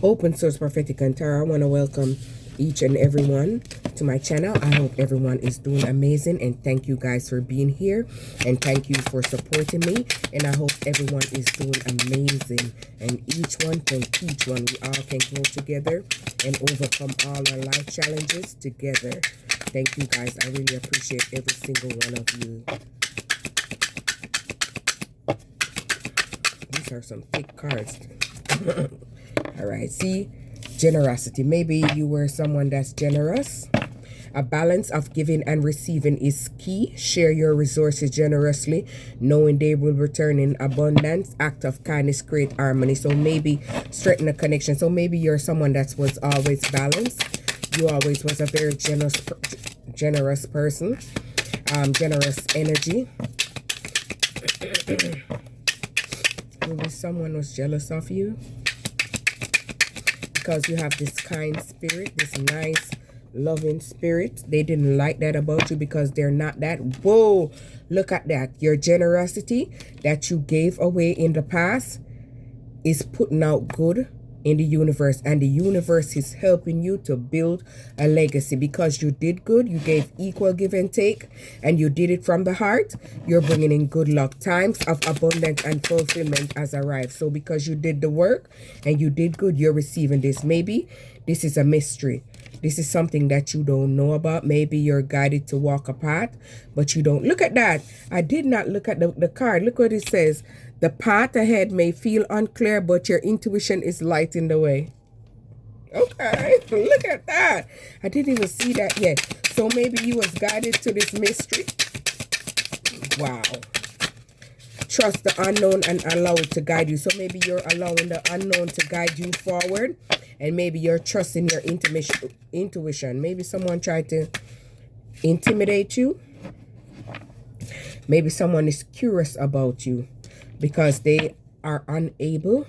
Open Source Prophetic and Tarot. I want to welcome each and everyone to my channel. I hope everyone is doing amazing, and thank you guys for being here, and thank you for supporting me, and I hope everyone is doing amazing, and each one can teach one. We all can grow together and overcome all our life challenges together. Thank you guys. I really appreciate every single one of you. These are some thick cards. All right, see, generosity. Maybe you were someone that's generous. A balance of giving and receiving is key. Share your resources generously, knowing they will return in abundance. Act of kindness create harmony. So maybe strengthen a connection. So maybe you're someone that was always balanced. You always was a very generous person. Generous energy. Maybe someone was jealous of you, because you have this kind spirit, this nice, loving spirit. They didn't like that about you because they're not that. Whoa, look at that. Your generosity that you gave away in the past is putting out good in the universe, and the universe is helping you to build a legacy because you did good. You gave equal give and take, and you did it from the heart. You're bringing in good luck. Times of abundance and fulfillment has arrived. So because you did the work and you did good, you're receiving this. Maybe this is a mystery. This is something that you don't know about. Maybe you're guided to walk a path, but you don't. Look at that. I did not look at the card. Look what it says. The path ahead may feel unclear, but your intuition is lighting the way. Okay, look at that. I didn't even see that yet. So maybe you was guided to this mystery. Wow. Trust the unknown and allow it to guide you. So maybe you're allowing the unknown to guide you forward, and maybe you're trusting your intuition. Maybe someone tried to intimidate you. Maybe someone is curious about you because they are unable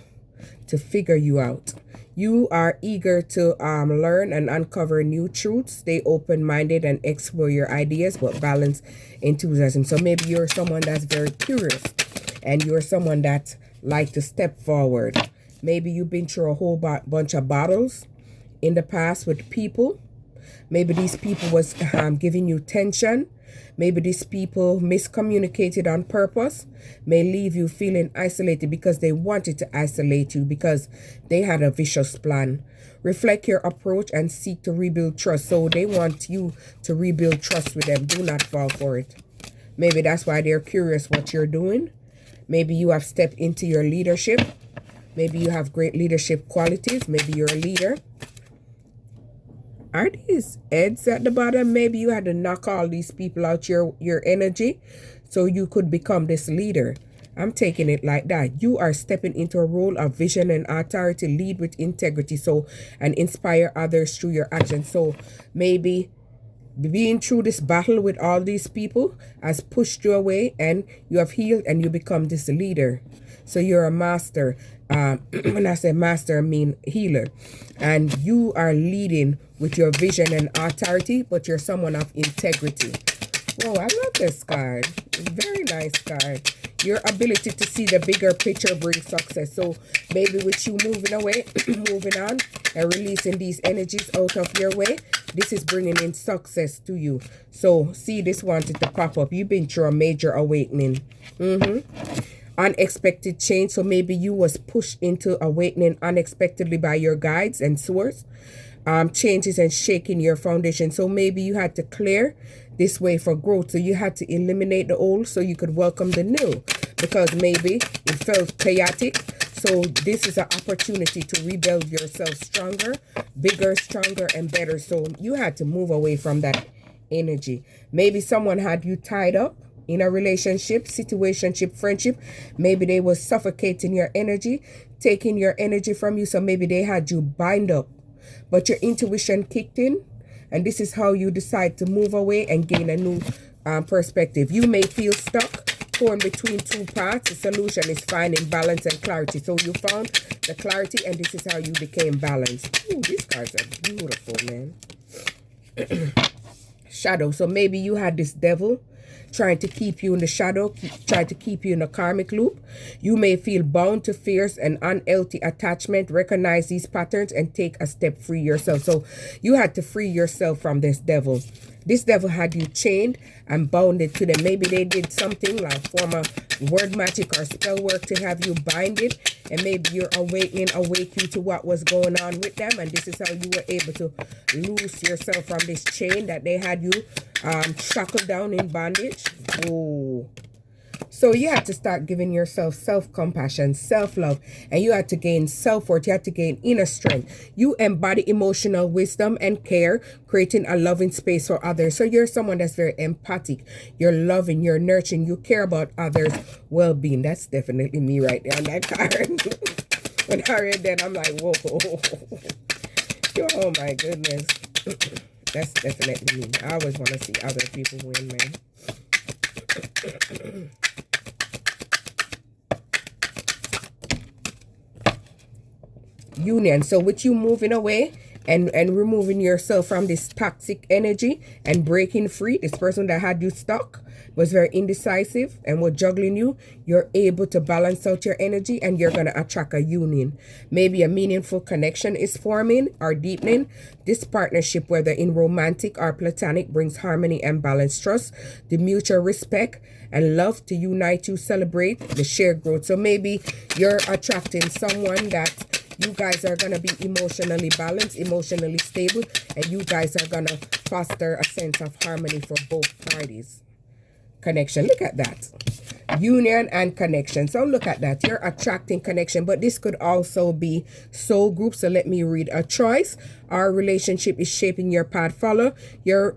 to figure you out. You are eager to learn and uncover new truths. Stay open-minded and explore your ideas, but balance enthusiasm. So maybe you're someone that's very curious, and you're someone that like to step forward. Maybe you've been through a whole bunch of battles in the past with people. Maybe these people was giving you tension. Maybe these people miscommunicated on purpose. May leave you feeling isolated because they wanted to isolate you, because they had a vicious plan. Reflect your approach and seek to rebuild trust. So they want you to rebuild trust with them. Do not fall for it. Maybe that's why they're curious what you're doing. Maybe you have stepped into your leadership. Maybe you have great leadership qualities. Maybe you're a leader. Are these heads at the bottom? Maybe you had to knock all these people out your energy so you could become this leader. I'm taking it like that. You are stepping into a role of vision and authority. Lead with integrity, so, and inspire others through your actions. So maybe being through this battle with all these people has pushed you away, and you have healed and you become this leader. So you're a master. When I say master, I mean healer. And you are leading with your vision and authority, but you're someone of integrity. Whoa, I love this card. Very nice card. Your ability to see the bigger picture brings success. So maybe with you moving away, moving on, and releasing these energies out of your way, this is bringing in success to you. So see, this wanted to pop up. You've been through a major awakening. Unexpected change. So maybe you was pushed into awakening unexpectedly by your guides and source. Changes and shaking your foundation. So maybe you had to clear this way for growth. So you had to eliminate the old so you could welcome the new, because maybe it felt chaotic. So this is an opportunity to rebuild yourself stronger, bigger, stronger, and better. So you had to move away from that energy. Maybe someone had you tied up in a relationship, situationship, friendship. Maybe they were suffocating your energy, taking your energy from you. So maybe they had you bind up, but your intuition kicked in, and this is how you decide to move away and gain a new perspective. You may feel stuck, torn between two paths. The solution is finding balance and clarity. So you found the clarity, and this is how you became balanced. Ooh, these cards are beautiful, man. Shadow. So maybe you had this devil trying to keep you in the shadow, trying to keep you in a karmic loop. You may feel bound to fears and unhealthy attachment. Recognize these patterns and take a step free yourself. So you had to free yourself from this devil. This devil had you chained and bounded to them. Maybe they did something like form a word magic or spell work to have you bind it. And maybe your awakening awake you to what was going on with them. And this is how you were able to loose yourself from this chain that they had you shackled down in bondage. Oh. So you had to start giving yourself self-compassion, self-love, and you had to gain self-worth. You had to gain inner strength. You embody emotional wisdom and care, creating a loving space for others. So you're someone that's very empathic. You're loving, you're nurturing, you care about others' well-being. That's definitely me right there on that card. When I read that, I'm like, whoa. Oh my goodness. That's definitely me. I always want to see other people win, man. Union. So with you moving away and removing yourself from this toxic energy and breaking free, this person that had you stuck was very indecisive and was juggling you, you're able to balance out your energy and you're going to attract a union. Maybe a meaningful connection is forming or deepening. This partnership, whether in romantic or platonic, brings harmony and balanced trust, the mutual respect and love to unite you, celebrate the shared growth. So maybe you're attracting someone that you guys are going to be emotionally balanced, emotionally stable, and you guys are going to foster a sense of harmony for both parties. Connection. Look at that. Union and connection. So look at that. You're attracting connection, but this could also be soul group. So let me read. A choice. Our relationship is shaping your path. Follow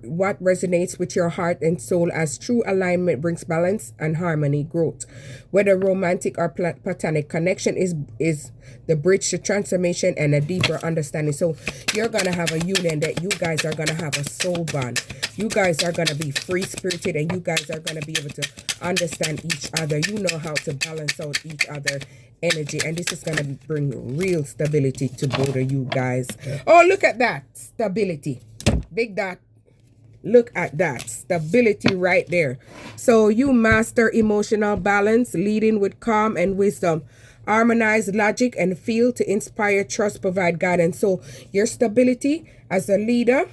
what resonates with your heart and soul, as true alignment brings balance and harmony, growth. Whether romantic or platonic, connection is the bridge to transformation and a deeper understanding. So you're going to have a union that you guys are going to have a soul bond. You guys are going to be free-spirited and you guys are going to be able to understand each other. You know how to balance out each other energy, and this is going to bring real stability to both of you guys. Oh, look at that stability, big dot. Look at that stability right there. So you master emotional balance, leading with calm and wisdom, harmonize logic and feel to inspire trust, provide guidance. So your stability as a leader,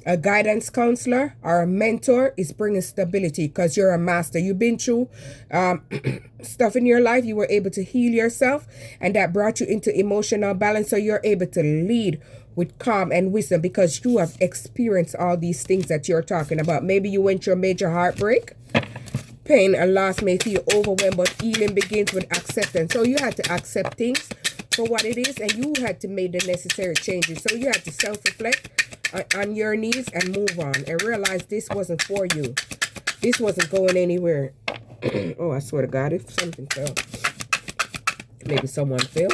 a guidance counselor, or a mentor is bringing stability because you're a master. You've been through stuff in your life. You were able to heal yourself, and that brought you into emotional balance. So you're able to lead with calm and wisdom because you have experienced all these things that you're talking about. Maybe you went through a major heartbreak. Pain and loss may feel overwhelmed, but healing begins with acceptance. So you had to accept things for what it is, and you had to make the necessary changes. So you had to self-reflect on your knees and move on and realize this wasn't for you. This wasn't going anywhere. Oh, I swear to God, if something fell. Maybe someone fell.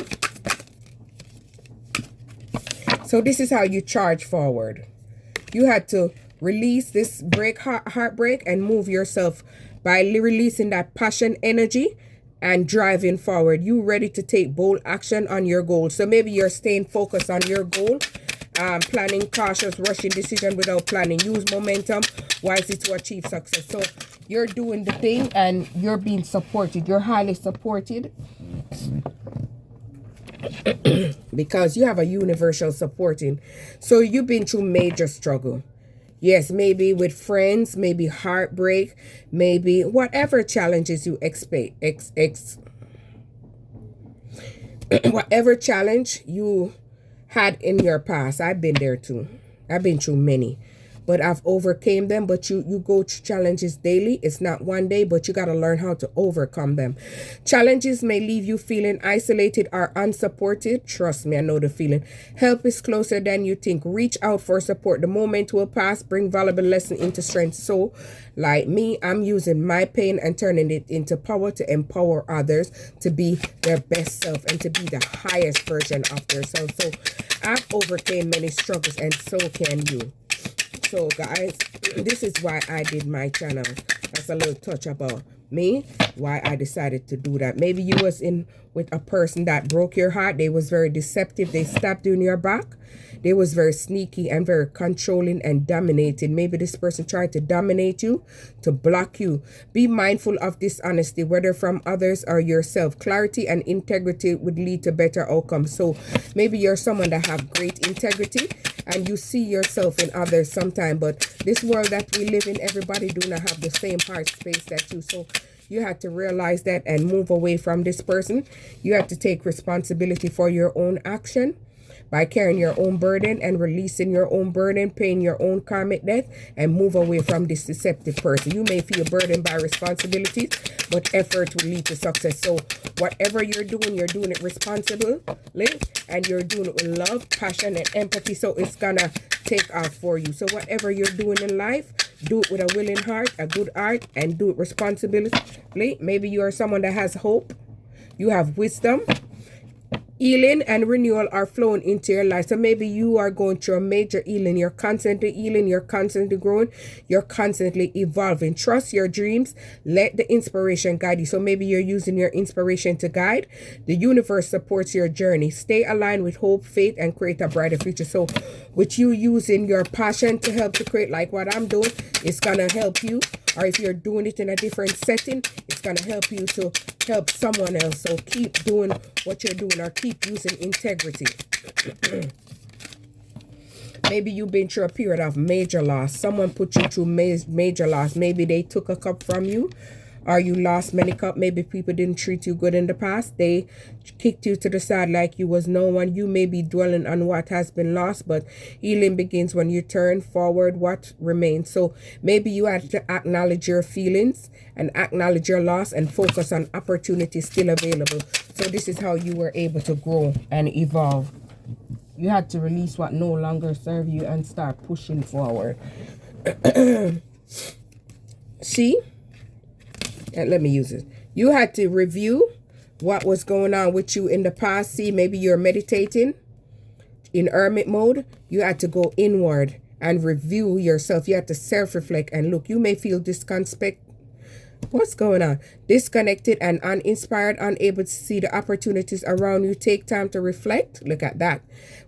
So this is how you charge forward. You had to release this heartbreak and move yourself by releasing that passion energy and driving forward. You ready to take bold action on your goal. So maybe you're staying focused on your goal. Planning, cautious, rushing decision without planning. Use momentum wisely to achieve success. So you're doing the thing and you're being supported. You're highly supported because you have a universal supporting. So you've been through major struggle. Yes, maybe with friends, maybe heartbreak, maybe whatever challenges you whatever challenge you had in your past. I've been there too. I've been through many, but I've overcame them. But you go through challenges daily. It's not one day, but you got to learn how to overcome them. Challenges may leave you feeling isolated or unsupported. Trust me, I know the feeling. Help is closer than you think. Reach out for support. The moment will pass. Bring valuable lesson into strength. So like me, I'm using my pain and turning it into power to empower others to be their best self and to be the highest version of themselves. So I've overcame many struggles, and so can you. So guys, this is why I did my channel. That's a little touch about me, why I decided to do that. Maybe you was in with a person that broke your heart. They was very deceptive. They stabbed you in your back. They was very sneaky and very controlling and dominating. Maybe this person tried to dominate you, to block you. Be mindful of dishonesty, whether from others or yourself. Clarity and integrity would lead to better outcomes. So maybe you're someone that have great integrity and you see yourself in others sometime, but this world that we live in, everybody do not have the same heart space that you. So you have to realize that and move away from this person. You have to take responsibility for your own action by carrying your own burden and releasing your own burden, paying your own karmic debt, and move away from this deceptive person. You may feel burdened by responsibilities, but effort will lead to success. So whatever you're doing it responsibly, and you're doing it with love, passion, and empathy. So it's gonna take off for you. So whatever you're doing in life, do it with a willing heart, a good heart, and do it responsibly. Maybe you are someone that has hope. You have wisdom. Healing and renewal are flowing into your life. So maybe you are going through a major healing. You're constantly healing. You're constantly growing. You're constantly evolving. Trust your dreams. Let the inspiration guide you. So maybe you're using your inspiration to guide. The universe supports your journey. Stay aligned with hope, faith, and create a brighter future. So with you using your passion to help to create, like what I'm doing, it's going to help you. Or if you're doing it in a different setting, it's going to help you to help someone else. So keep doing what you're doing, or keep using integrity. Maybe you've been through a period of major loss. Someone put you through major loss. Maybe they took a cup from you, or you lost many cups. Maybe people didn't treat you good in the past. They kicked you to the side like you was no one. You may be dwelling on what has been lost, but healing begins when you turn forward what remains. So maybe you have to acknowledge your feelings and acknowledge your loss and focus on opportunities still available. So this is how you were able to grow and evolve. You had to release what no longer serve you and start pushing forward. See? Let me use it. You had to review what was going on with you in the past. See, maybe you're meditating in hermit mode. You had to go inward and review yourself. You had to self-reflect and look. You may feel disconnected. What's going on? Disconnected and uninspired, unable to see the opportunities around you. Take time to reflect. Look at that.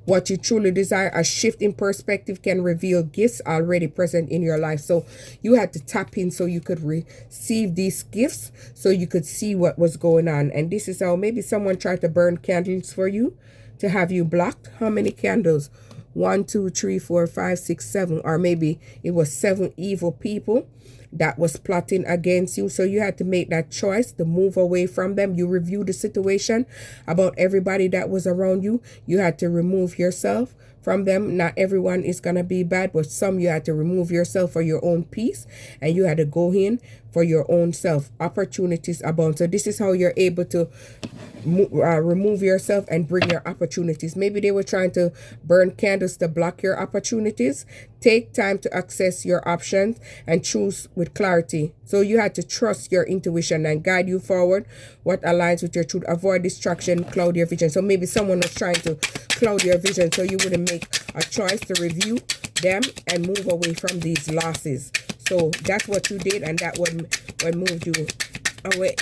What you truly desire, a shift in perspective can reveal gifts already present in your life. So you had to tap in so you could receive these gifts, so you could see what was going on. And this is how maybe someone tried to burn candles for you to have you blocked. How many candles? 1, 2, 3, 4, 5, 6, 7. Or maybe it was 7 evil people that was plotting against you. So you had to make that choice to move away from them. You review the situation about everybody that was around you. You had to remove yourself from them. Not everyone is going to be bad, but some you had to remove yourself for your own peace, and you had to go in for your own self. Opportunities abound. So this is how you're able to remove yourself and bring your opportunities. Maybe they were trying to burn candles to block your opportunities. Take time to access your options and choose with clarity. So you had to trust your intuition and guide you forward what aligns with your truth. Avoid distraction, cloud your vision. So maybe someone was trying to cloud your vision so you wouldn't make a choice to review them and move away from these losses. So that's what you did, and that what moved you away.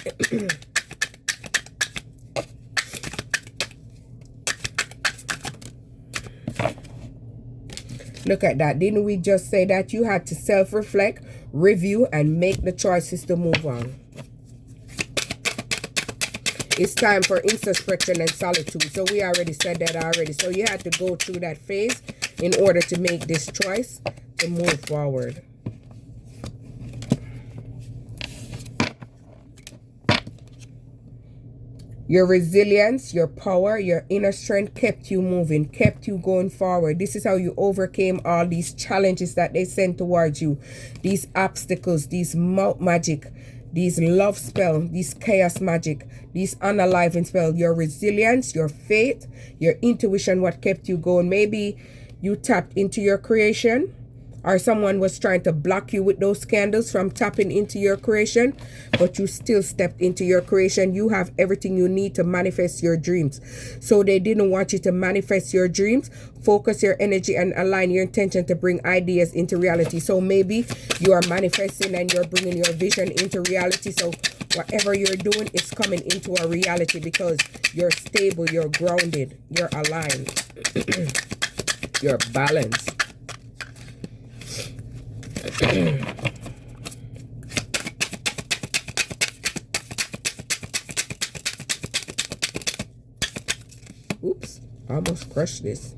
Look at that. Didn't we just say that you had to self-reflect, review, and make the choices to move on? It's time for introspection and solitude. So we already said that already. So you had to go through that phase in order to make this choice to move forward. Your resilience, your power, your inner strength kept you moving, kept you going forward. This is how you overcame all these challenges that they sent towards you. These obstacles, these mouth magic, these love spell, these chaos magic, these unaliving spell. Your resilience, your faith, your intuition, what kept you going. Maybe you tapped into your creation, or someone was trying to block you with those candles from tapping into your creation, but you still stepped into your creation. You have everything you need to manifest your dreams. So they didn't want you to manifest your dreams. Focus your energy and align your intention to bring ideas into reality. So maybe you are manifesting and you're bringing your vision into reality. So whatever you're doing is coming into a reality because you're stable, you're grounded, you're aligned. Your balance. Oops, almost crushed this.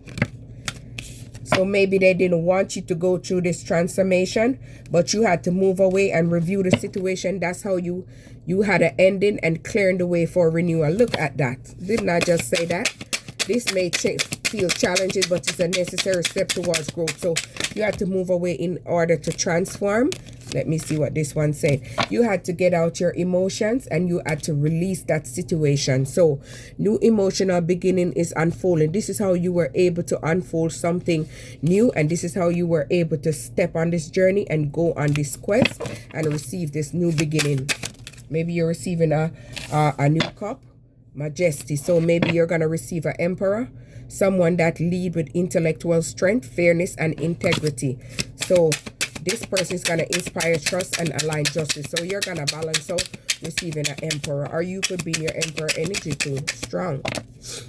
So maybe they didn't want you to go through this transformation, but you had to move away and review the situation. That's how you had an ending and clearing the way for renewal. Look at that. Didn't I just say that? This may feel challenging, but it's a necessary step towards growth. So you had to move away in order to transform. Let me see what this one said. You had to get out your emotions and you had to release that situation. So new emotional beginning is unfolding. This is how you were able to unfold something new, and this is how you were able to step on this journey and go on this quest and receive this new beginning. Maybe you're receiving a new cup, majesty. So maybe you're going to receive an emperor, someone that lead with intellectual strength, fairness, and integrity. So this person is going to inspire trust and align justice. So you're going to balance out receiving an emperor, or you could be your emperor energy too. Strong.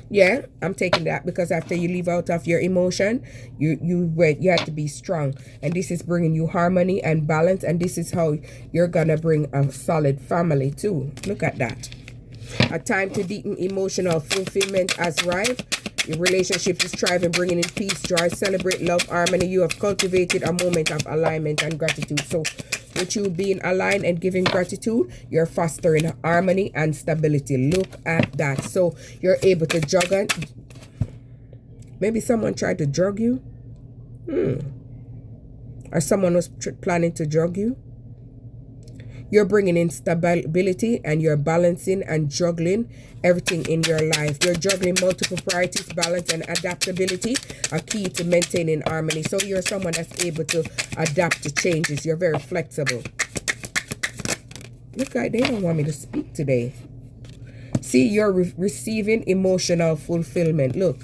Yeah, I'm taking that because after you leave out of your emotion, you have to be strong. And this is bringing you harmony and balance. And this is how you're going to bring a solid family too. Look at that. A time to deepen emotional fulfillment has arrived. Your relationship is thriving, bringing in peace, joy, celebrate love, harmony. You have cultivated a moment of alignment and gratitude. So with you being aligned and giving gratitude, you're fostering harmony and stability. Look at that. So you're able to juggle. Maybe someone tried to drug you. Or someone was planning to drug you. You're bringing in stability and you're balancing and juggling everything in your life. You're juggling multiple priorities. Balance and adaptability are key to maintaining harmony. So you're someone that's able to adapt to changes. You're very flexible. Look like they don't want me to speak today. See, you're receiving emotional fulfillment. Look.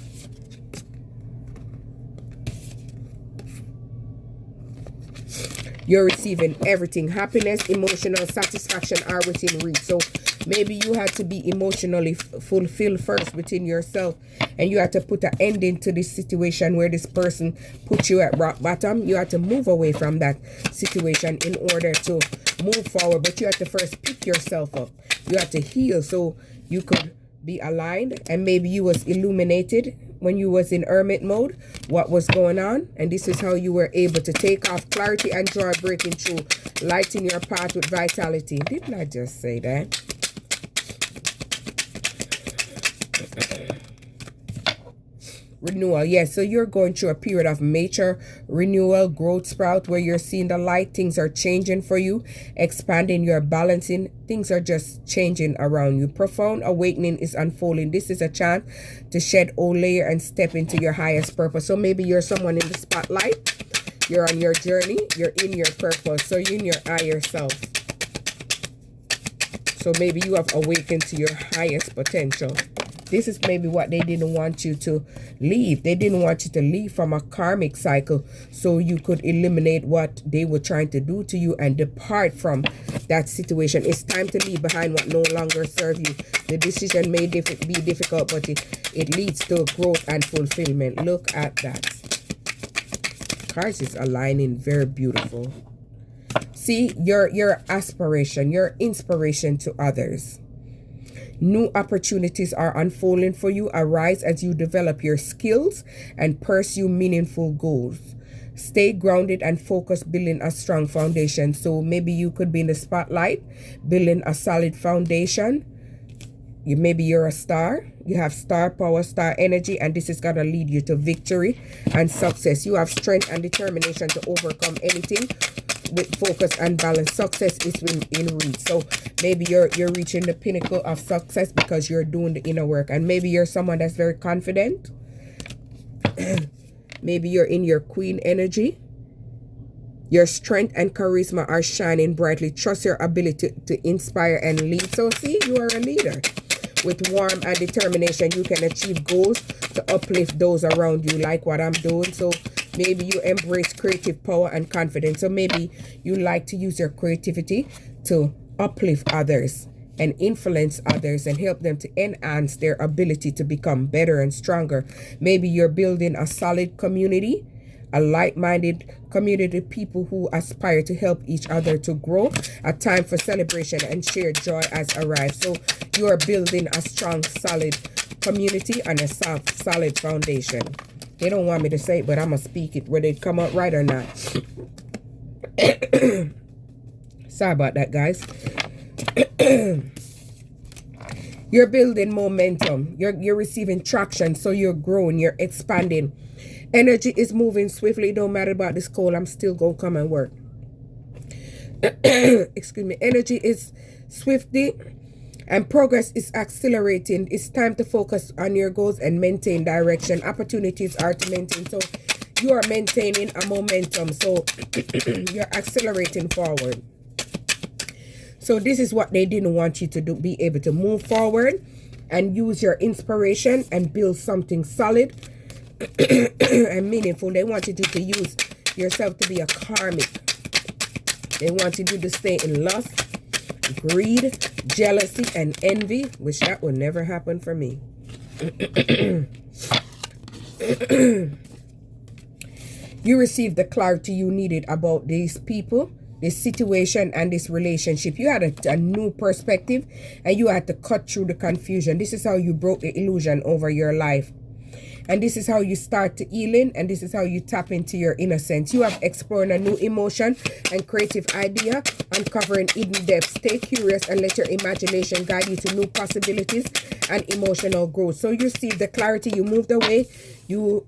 You're receiving everything. Happiness, emotional satisfaction are within reach. So maybe you had to be emotionally fulfilled first within yourself. And you had to put an ending to this situation where this person put you at rock bottom. You had to move away from that situation in order to move forward. But you had to first pick yourself up. You had to heal so you could be aligned. And maybe you was illuminated when you was in hermit mode, what was going on. And this is how you were able to take off clarity and joy, breaking through, lighting your path with vitality. Didn't I just say that? Renewal. Yes, so you're going through a period of major renewal, growth sprout, where you're seeing the light. Things are changing for you, expanding your balancing. Things are just changing around you. Profound awakening is unfolding. This is a chance to shed old layer and step into your highest purpose. So maybe you're someone in the spotlight. You're on your journey. You're in your purpose. So you're in your higher self. So maybe you have awakened to your highest potential. This is maybe what they didn't want you to leave. They didn't want you to leave from a karmic cycle so you could eliminate what they were trying to do to you and depart from that situation. It's time to leave behind what no longer serves you. The decision may be difficult, but it leads to growth and fulfillment. Look at that. Cards is aligning, very beautiful. See, your aspiration, your inspiration to others. New opportunities are unfolding for you. Arise as you develop your skills and pursue meaningful goals. Stay grounded and focused, building a strong foundation. So maybe you could be in the spotlight, building a solid foundation. Maybe you're a star. You have star power, star energy, and this is going to lead you to victory and success. You have strength and determination to overcome anything with focus and balance. Success is in reach. So maybe you're reaching the pinnacle of success because you're doing the inner work. And maybe you're someone that's very confident. Maybe you're in your queen energy. Your strength and charisma are shining brightly. Trust your ability to inspire and lead. So see, you are a leader. With warmth and determination, you can achieve goals to uplift those around you, like what I'm doing. So maybe you embrace creative power and confidence. So maybe you like to use your creativity to uplift others and influence others and help them to enhance their ability to become better and stronger. Maybe you're building a solid community, a like-minded community, people who aspire to help each other to grow. A time for celebration and shared joy has arrived. So you are building a strong, solid community and a soft, solid foundation. They don't want me to say it, but I'm going to speak it whether it come out right or not. Sorry about that, guys. You're building momentum. You're receiving traction, so you're growing, you're expanding. Energy is moving swiftly. Don't matter about this cold, I'm still going to come and work. Excuse me. Energy is swiftly and progress is accelerating. It's time to focus on your goals and maintain direction. Opportunities are to maintain. So you are maintaining a momentum. So you're accelerating forward. So this is what they didn't want you to do, be able to move forward and use your inspiration and build something solid and meaningful. They wanted you to use yourself to be a karmic. They wanted you to stay in lust, greed, jealousy, and envy, which that would never happen for me. You received the clarity you needed about these people, this situation, and this relationship. You had a new perspective, and you had to cut through the confusion. This is how you broke the illusion over your life. And this is how you start to healing, and this is how you tap into your innocence. You have explored a new emotion and creative idea, uncovering hidden depths. Stay curious and let your imagination guide you to new possibilities and emotional growth. So you received the clarity, you moved away, you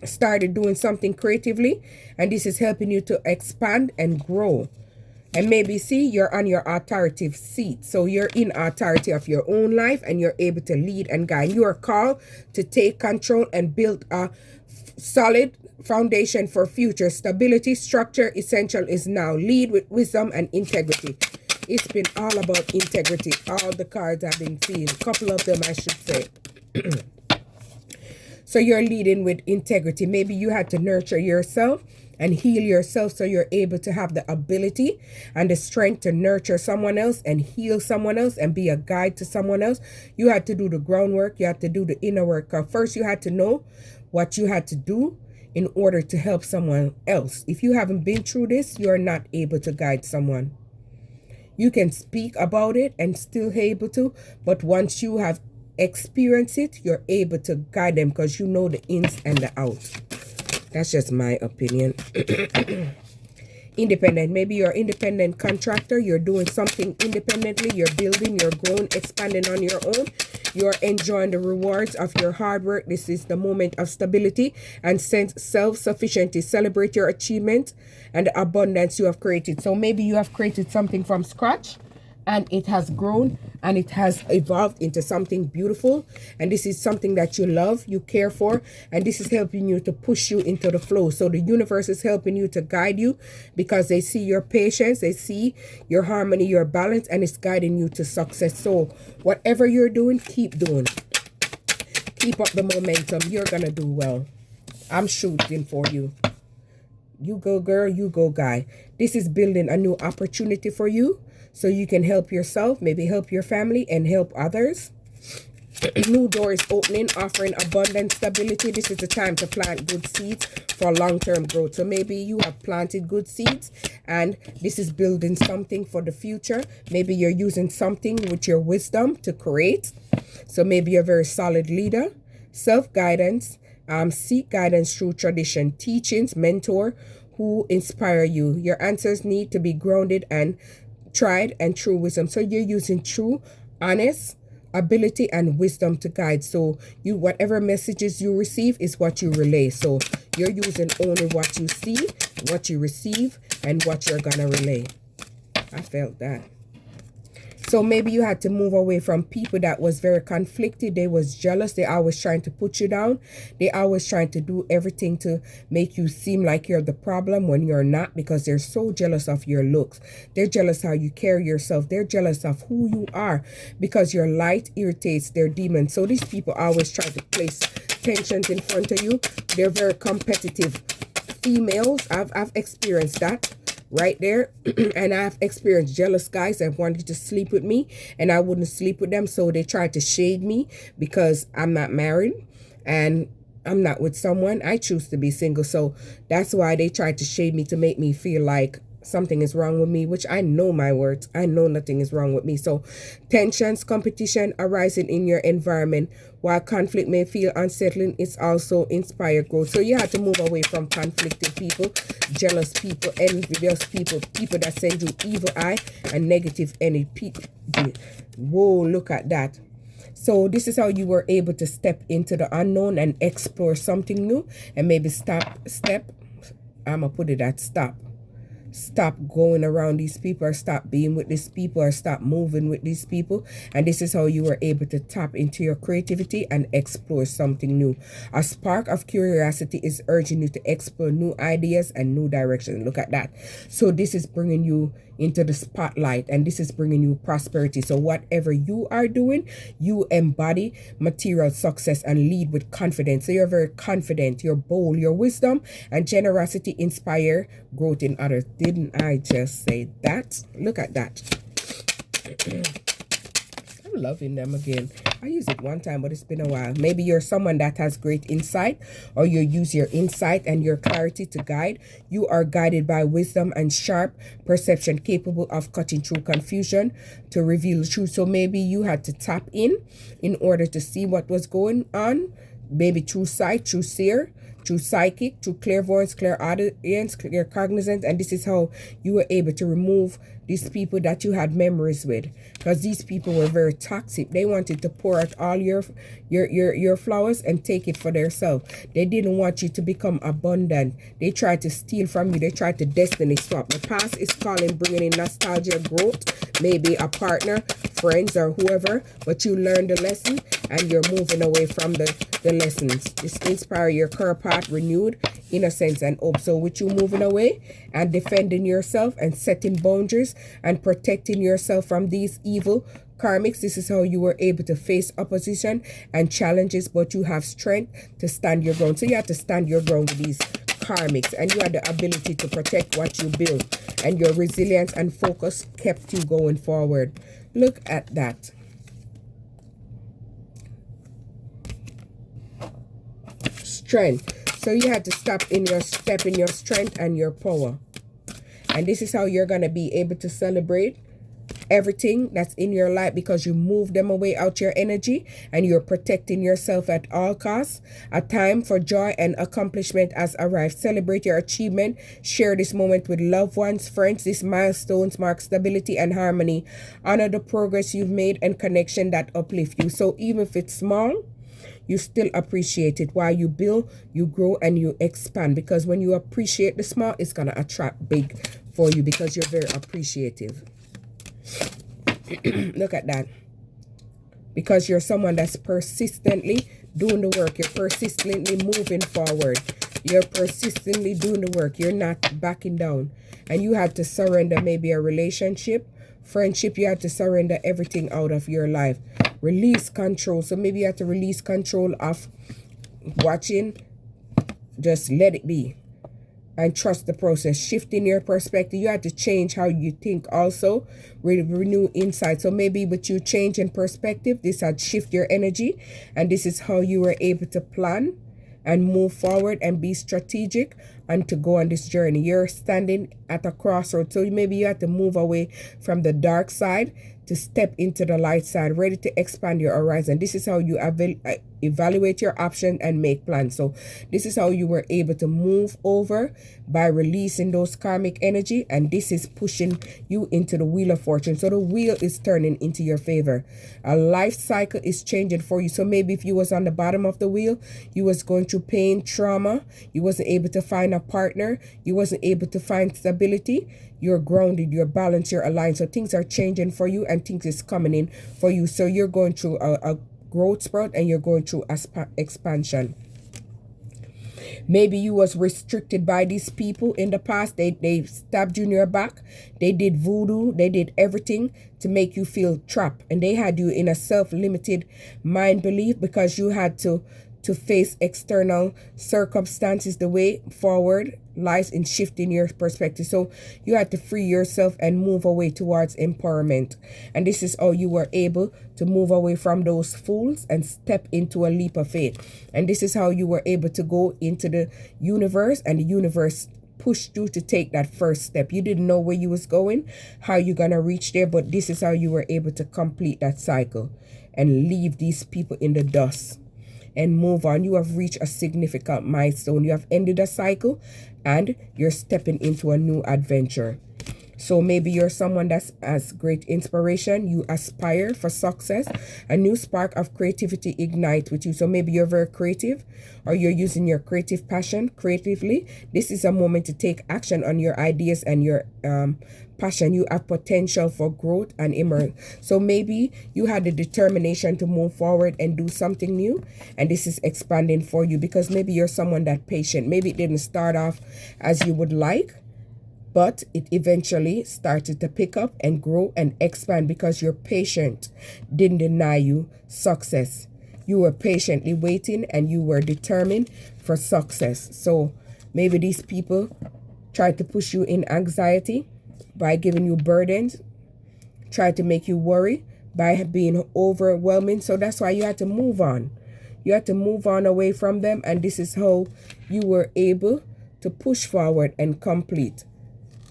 started doing something creatively, and this is helping you to expand and grow. And maybe see, you're on your authoritative seat. So you're in authority of your own life, and you're able to lead and guide. You are called to take control and build a solid foundation for future stability. Structure essential is now. Lead with wisdom and integrity. It's been all about integrity. All the cards I've been seeing. A couple of them, I should say. So you're leading with integrity. Maybe you had to nurture yourself and heal yourself, so you're able to have the ability and the strength to nurture someone else and heal someone else and be a guide to someone else. You had to do the groundwork. You had to do the inner work. First, you had to know what you had to do in order to help someone else. If you haven't been through this, you're not able to guide someone. You can speak about it and still able to, but once you have experienced it, you're able to guide them because you know the ins and the outs. That's just my opinion. Independent. Maybe you're an independent contractor. You're doing something independently. You're building, you're growing, expanding on your own. You're enjoying the rewards of your hard work. This is the moment of stability and self-sufficiency. Celebrate your achievement and the abundance you have created. So maybe you have created something from scratch, and it has grown and it has evolved into something beautiful. And this is something that you love, you care for, and this is helping you to push you into the flow. So the universe is helping you to guide you because they see your patience, they see your harmony, your balance, and it's guiding you to success. So whatever you're doing, keep doing. Keep up the momentum. You're going to do well. I'm shooting for you. You go, girl, you go, guy. This is building a new opportunity for you, so you can help yourself, maybe help your family, and help others. New doors opening, offering abundant stability. This is the time to plant good seeds for long-term growth. So maybe you have planted good seeds, and this is building something for the future. Maybe you're using something with your wisdom to create. So maybe you're a very solid leader. Self-guidance. Seek guidance through tradition, teachings, mentor who inspire you. Your answers need to be grounded and tried and true wisdom. So you're using true, honest ability and wisdom to guide. So you, whatever messages you receive is what you relay. So you're using only what you see, what you receive, and what you're gonna relay. I felt that. So maybe you had to move away from people that was very conflicted. They was jealous. They always trying to put you down. They always trying to do everything to make you seem like you're the problem when you're not, because they're so jealous of your looks. They're jealous how you carry yourself. They're jealous of who you are because your light irritates their demons. So these people always try to place tensions in front of you. They're very competitive. Females, I've experienced that. right there. And I've experienced jealous guys that wanted to sleep with me and I wouldn't sleep with them, so they tried to shade me because I'm not married and I'm not with someone. I choose to be single, so that's why they tried to shade me to make me feel like something is wrong with me, which I know my words. I know nothing is wrong with me. So tensions, competition arising in your environment, while conflict may feel unsettling, it's also inspired growth. So you have to move away from conflicted people, jealous people, envious people, people that send you evil eye and negative energy. Whoa, look at that. So this is how you were able to step into the unknown and explore something new, and maybe I'm gonna put it at stop going around these people, or stop being with these people, or stop moving with these people. And this is how you were able to tap into your creativity and explore something new. A spark of curiosity is urging you to explore new ideas and new directions. Look at that. So this is bringing you into the spotlight, and this is bringing you prosperity. So whatever you are doing, you embody material success and lead with confidence. So you're very confident, you're bold, your wisdom and generosity inspire growth in others. Didn't I just say that? Look at that. I'm loving them again. I used it one time, but it's been a while. Maybe you're someone that has great insight, or you use your insight and your clarity to guide. You are guided by wisdom and sharp perception, capable of cutting through confusion to reveal the truth. So maybe you had to tap in order to see what was going on. Maybe through sight, through seer, through psychic, through clairvoyance, clairaudience, claircognizance, and this is how you were able to remove these people that you had memories with, because these people were very toxic. They wanted to pour out all your flowers and take it for themselves. They didn't want you to become abundant. They tried to steal from you. They tried to destiny swap. The past is calling, bringing in nostalgia, growth, maybe a partner, friends, or whoever, but you learned the lesson and you're moving away from the lessons. This inspire your current path, renewed innocence and hope. So with you moving away and defending yourself and setting boundaries and protecting yourself from these evil karmics, this is how you were able to face opposition and challenges, but you have strength to stand your ground. So you have to stand your ground with these karmics, and you had the ability to protect what you build, and your resilience and focus kept you going forward. Look at that. Strength. So you had to step in your strength and your power. And this is how you're going to be able to celebrate everything that's in your life, because you move them away out your energy and you're protecting yourself at all costs. A time for joy and accomplishment has arrived. Celebrate your achievement. Share this moment with loved ones, friends. These milestones mark stability and harmony. Honor the progress you've made and connection that uplift you. So even if it's small, you still appreciate it. While you build, you grow, and you expand, because when you appreciate the small, it's going to attract big for you, because you're very appreciative. Look at that. Because you're someone that's persistently doing the work. You're persistently moving forward. You're persistently doing the work. You're not backing down. And you had to surrender maybe a relationship, friendship. You had to surrender everything out of your life. Release control. So maybe you have to release control of watching. Just let it be and trust the process. Shifting your perspective. You have to change how you think also. Renew insight. So maybe with you changing perspective, this had shift your energy, and this is how you were able to plan and move forward and be strategic and to go on this journey. You're standing at a crossroad. So maybe you have to move away from the dark side to step into the light side, ready to expand your horizon. This is how you evaluate your options and make plans. So this is how you were able to move over by releasing those karmic energy, and this is pushing you into the wheel of fortune. So the wheel is turning into your favor. A life cycle is changing for you. So maybe if you was on the bottom of the wheel, you was going through pain, trauma, you wasn't able to find a partner, you wasn't able to find stability, you're grounded, you're balanced, you're aligned. So things are changing for you, and things is coming in for you. So you're going through a growth spurt, and you're going through expansion. Maybe you was restricted by these people in the past. They stabbed you in your back. They did voodoo. They did everything to make you feel trapped. And they had you in a self-limited mind belief, because you had to to face external circumstances. The way forward lies in shifting your perspective. So you had to free yourself and move away towards empowerment. And this is how you were able to move away from those fools and step into a leap of faith. And this is how you were able to go into the universe, and the universe pushed you to take that first step. You didn't know where you was going, how you gonna reach there, but this is how you were able to complete that cycle and leave these people in the dust and move on. You have reached a significant milestone. You have ended a cycle and you're stepping into a new adventure. So maybe you're someone that has great inspiration. You aspire for success. A new spark of creativity ignite with you. So maybe you're very creative, or you're using your creative passion creatively. This is a moment to take action on your ideas and your passion. You have potential for growth and emerge. So maybe you had the determination to move forward and do something new, and this is expanding for you, because maybe you're someone that patient. Maybe it didn't start off as you would like, but it eventually started to pick up and grow and expand because your patient didn't deny you success. You were patiently waiting and you were determined for success. So maybe these people tried to push you in anxiety by giving you burdens, tried to make you worry by being overwhelming. So that's why you had to move on. You had to move on away from them, and this is how you were able to push forward and complete.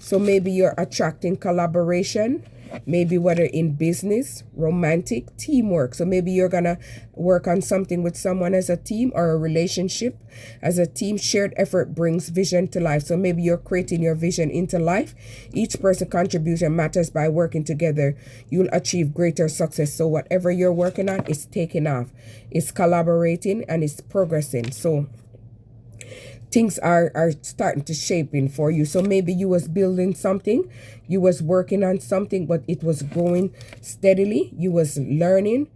So maybe you're attracting collaboration, maybe whether in business, romantic, teamwork. So maybe you're going to work on something with someone as a team, or a relationship as a team. Shared effort brings vision to life. So maybe you're creating your vision into life. Each person contribution matters. By working together, you'll achieve greater success. So whatever you're working on is taking off. It's collaborating and it's progressing. So things are starting to shape in for you. So maybe you was building something, you was working on something, but it was growing steadily. You was learning,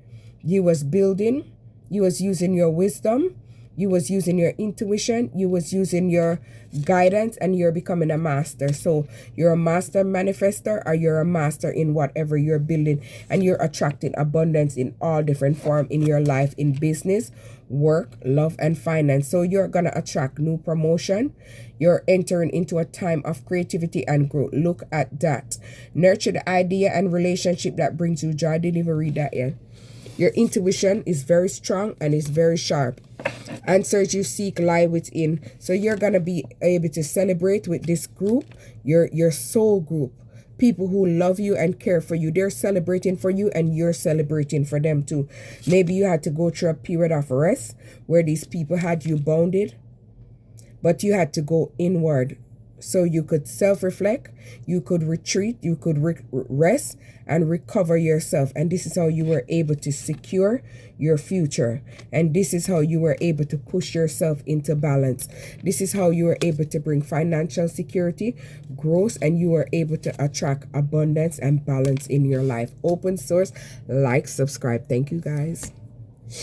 you was building, you was using your wisdom, you was using your intuition, you was using your guidance, and you're becoming a master. So you're a master manifestor, or you're a master in whatever you're building, and you're attracting abundance in all different forms in your life, in business, work, love, and finance. So you're gonna attract new promotion. You're entering into a time of creativity and growth. Look at that. Nurture the idea and relationship that brings you joy. Didn't even read that yet. Your intuition is very strong and is very sharp. Answers you seek lie within. So you're gonna be able to celebrate with this group, your soul group. People who love you and care for you. They're celebrating for you and you're celebrating for them too. Maybe you had to go through a period of rest where these people had you bounded, but you had to go inward so you could self-reflect, you could retreat, you could rest and recover yourself. And this is how you were able to secure your future. And this is how you were able to push yourself into balance. This is how you were able to bring financial security, growth, and you were able to attract abundance and balance in your life. Open source, like, subscribe. Thank you guys.